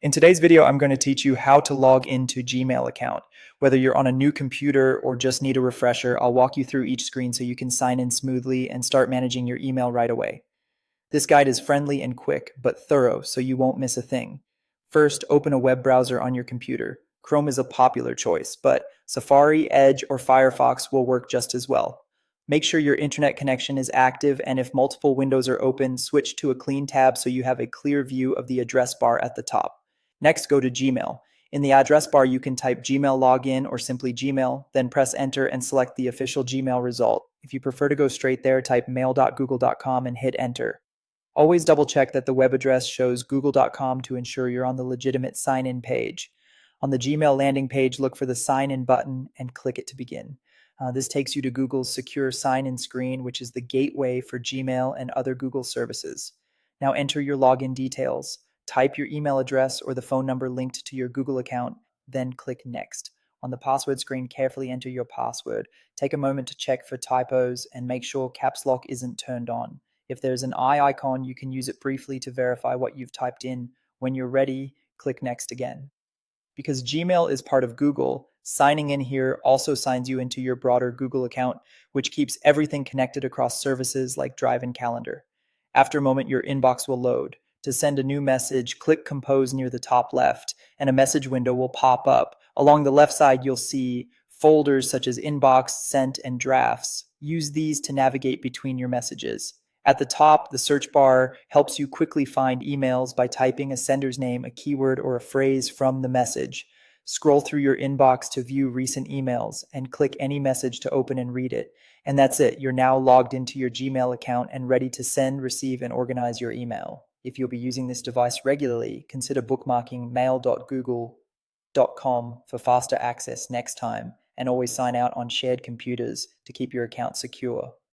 In today's video, I'm going to teach you how to log into Gmail account. Whether you're on a new computer or just need a refresher, I'll walk you through each screen so you can sign in smoothly and start managing your email right away. This guide is friendly and quick, but thorough so you won't miss a thing. First, open a web browser on your computer. Chrome is a popular choice, but Safari, Edge, or Firefox will work just as well. Make sure your internet connection is active, and if multiple windows are open, switch to a clean tab so you have a clear view of the address bar at the top. Next, go to Gmail. In the address bar, you can type Gmail login or simply Gmail, then press enter and select the official Gmail result. If you prefer to go straight there, type mail.google.com and hit enter. Always double check that the web address shows google.com to ensure you're on the legitimate sign in page. On the Gmail landing page, look for the sign in button and click it to begin. This takes you to Google's secure sign in screen, which is the gateway for Gmail and other Google services. Now enter your login details. Type your email address or the phone number linked to your Google account, then click Next. On the password screen, carefully enter your password. Take a moment to check for typos and make sure caps lock isn't turned on. If there's an eye icon, you can use it briefly to verify what you've typed in. When you're ready, click Next again. Because Gmail is part of Google, signing in here also signs you into your broader Google account, which keeps everything connected across services like Drive and Calendar. After a moment, your inbox will load. To send a new message, click Compose near the top left, and a message window will pop up. Along the left side, you'll see folders such as Inbox, Sent, and Drafts. Use these to navigate between your messages. At the top, the search bar helps you quickly find emails by typing a sender's name, a keyword, or a phrase from the message. Scroll through your inbox to view recent emails and click any message to open and read it. And that's it. You're now logged into your Gmail account and ready to send, receive, and organize your email. If you'll be using this device regularly, consider bookmarking mail.google.com for faster access next time, and always sign out on shared computers to keep your account secure.